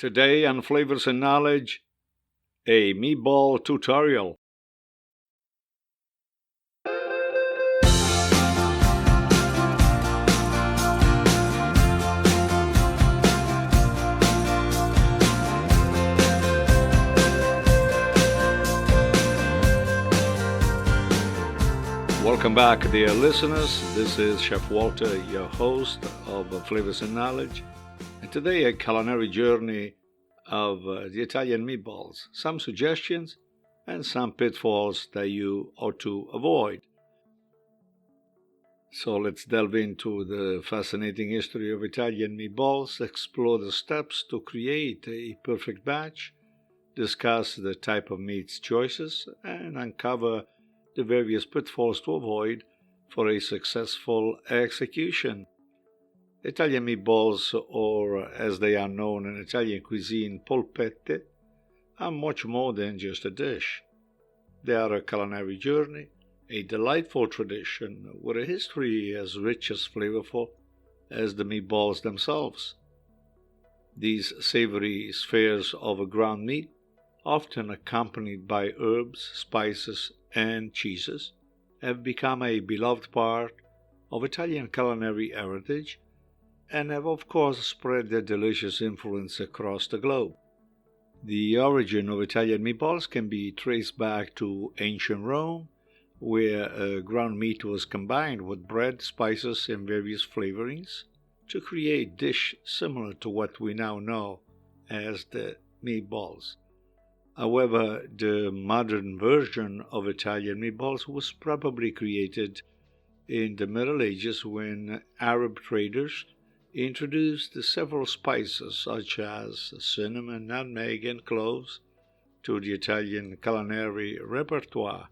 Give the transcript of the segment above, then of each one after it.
Today on Flavors and Knowledge, a meatball tutorial. Welcome back, dear listeners. This is Chef Walter, your host of Flavors and Knowledge. And today, a culinary journey of the Italian meatballs. Some suggestions and some pitfalls that you ought to avoid. So let's delve into the fascinating history of Italian meatballs, explore the steps to create a perfect batch, discuss the type of meats choices, and uncover the various pitfalls to avoid for a successful execution. Italian meatballs, or as they are known in Italian cuisine, polpette, are much more than just a dish. They are a culinary journey, a delightful tradition with a history as rich as flavorful as the meatballs themselves. These savory spheres of ground meat, often accompanied by herbs, spices, and cheeses, have become a beloved part of Italian culinary heritage and have of course spread their delicious influence across the globe. The origin of Italian meatballs can be traced back to ancient Rome, where ground meat was combined with bread, spices, and various flavorings to create a dish similar to what we now know as the meatballs. However, the modern version of Italian meatballs was probably created in the Middle Ages when Arab traders introduced several spices such as cinnamon, nutmeg, and cloves to the Italian culinary repertoire.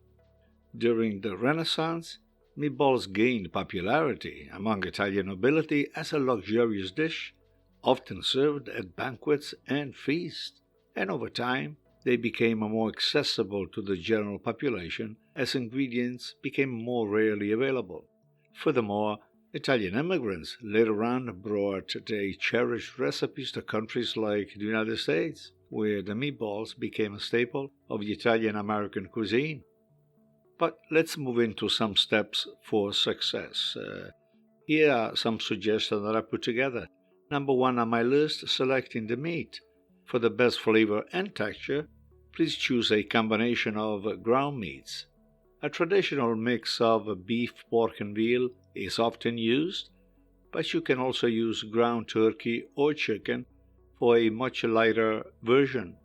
During the Renaissance, meatballs gained popularity among Italian nobility as a luxurious dish, often served at banquets and feasts, and over time, they became more accessible to the general population as ingredients became more rarely available. Furthermore, Italian immigrants later on brought their cherished recipes to countries like the United States, where the meatballs became a staple of the Italian-American cuisine. But let's move into some steps for success. Here are some suggestions that I put together. Number one on my list, selecting the meat. For the best flavor and texture, please choose a combination of ground meats. A traditional mix of beef, pork, and veal is often used, but you can also use ground turkey or chicken for a much lighter version.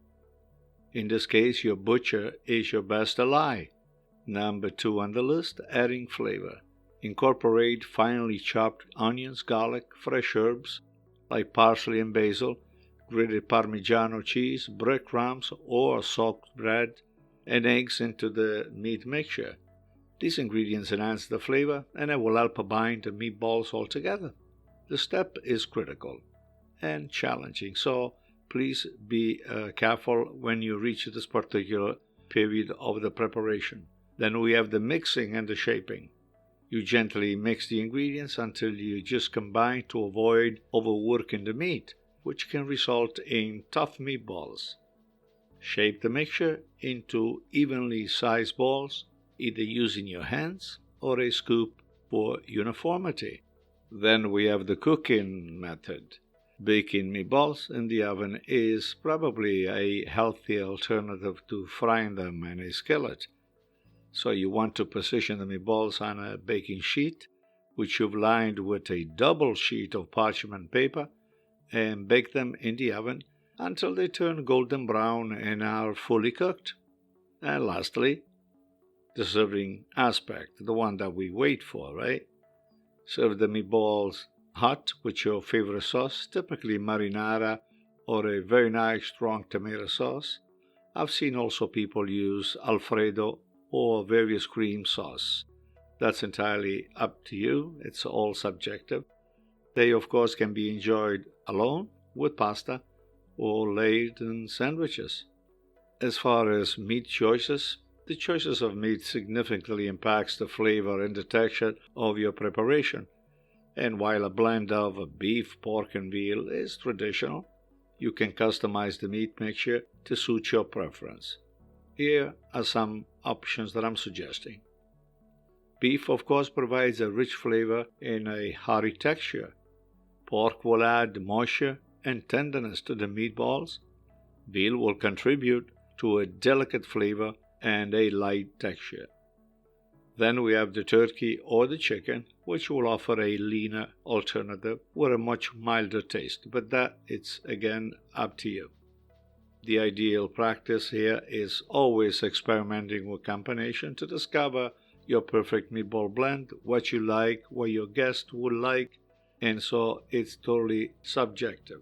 In this case, your butcher is your best ally. Number two on the list, adding flavor. Incorporate finely chopped onions, garlic, fresh herbs like parsley and basil, grated Parmigiano cheese, breadcrumbs, or soaked bread, and eggs into the meat mixture. These ingredients enhance the flavor and it will help bind the meatballs all together. The step is critical and challenging, so please be careful when you reach this particular period of the preparation. Then we have the mixing and the shaping. You gently mix the ingredients until you just combine to avoid overworking the meat, which can result in tough meatballs. Shape the mixture into evenly sized balls, either using your hands or a scoop for uniformity. Then we have the cooking method. Baking meatballs in the oven is probably a healthy alternative to frying them in a skillet. So you want to position the meatballs on a baking sheet, which you've lined with a double sheet of parchment paper, and bake them in the oven until they turn golden brown and are fully cooked. And lastly, the serving aspect, the one that we wait for, right? Serve the meatballs hot with your favorite sauce, typically marinara or a very nice strong tomato sauce. I've seen also people use Alfredo or various cream sauce. That's entirely up to you. It's all subjective. They, of course, can be enjoyed alone, with pasta, or laid in sandwiches. As far as meat choices, the choices of meat significantly impacts the flavor and the texture of your preparation. And while a blend of beef, pork, and veal is traditional, You can customize the meat mixture to suit your preference. Here are some options that I'm suggesting. Beef, of course, provides a rich flavor and a hearty texture. Pork will add moisture and tenderness to the meatballs. Veal will contribute to a delicate flavor and a light texture. Then we have the turkey or the chicken, which will offer a leaner alternative with a much milder taste, but that it's again up to you. The ideal practice here is always experimenting with combination to discover your perfect meatball blend, what you like, what your guest would like, and so it's totally subjective.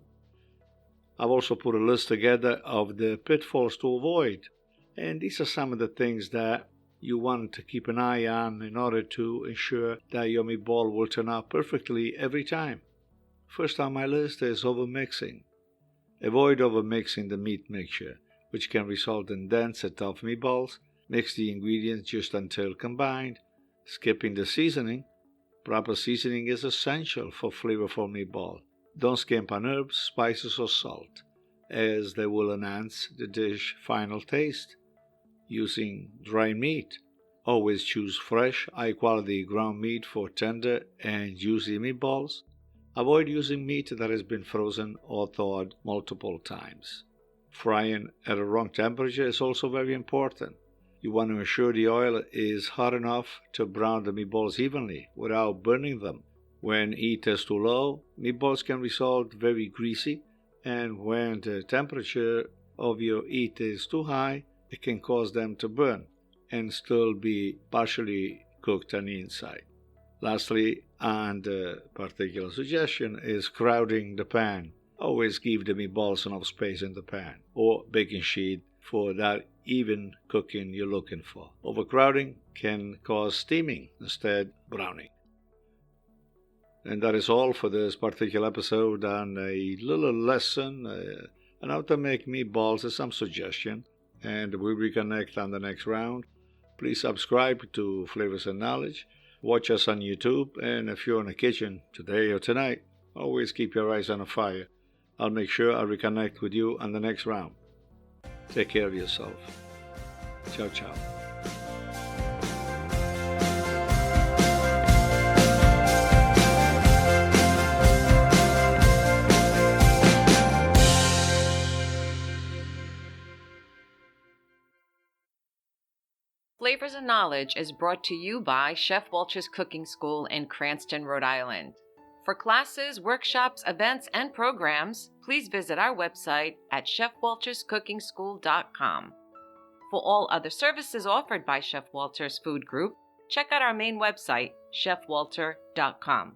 I've also put a list together of the pitfalls to avoid, and these are some of the things that you want to keep an eye on in order to ensure that your meatball will turn out perfectly every time. First on my list is overmixing. Avoid overmixing the meat mixture, which can result in dense and tough meatballs. Mix the ingredients just until combined. Skipping the seasoning. Proper seasoning is essential for flavorful meatball. Don't skimp on herbs, spices, or salt, as they will enhance the dish's final taste. Using dry meat. Always choose fresh, high-quality ground meat for tender and juicy meatballs. Avoid using meat that has been frozen or thawed multiple times. Frying at a wrong temperature is also very important. You want to ensure the oil is hot enough to brown the meatballs evenly without burning them. When heat is too low, meatballs can result very greasy, and when the temperature of your heat is too high, it can cause them to burn and still be partially cooked on the inside. Lastly, and a particular suggestion is crowding the pan. Always give the meatballs enough space in the pan or baking sheet for that even cooking you're looking for. Overcrowding can cause steaming instead browning. And that is all for this particular episode on a little lesson on how to make meatballs and some suggestion. And we'll reconnect on the next round. Please subscribe to Flavors and Knowledge. Watch us on YouTube, and if you're in the kitchen today or tonight, always keep your eyes on the fire. I'll make sure I reconnect with you on the next round. Take care of yourself. Ciao, ciao. Flavors and Knowledge is brought to you by Chef Walter's Cooking School in Cranston, Rhode Island. For classes, workshops, events, and programs, please visit our website at chefwalterscookingschool.com. For all other services offered by Chef Walter's Food Group, check out our main website, chefwalter.com.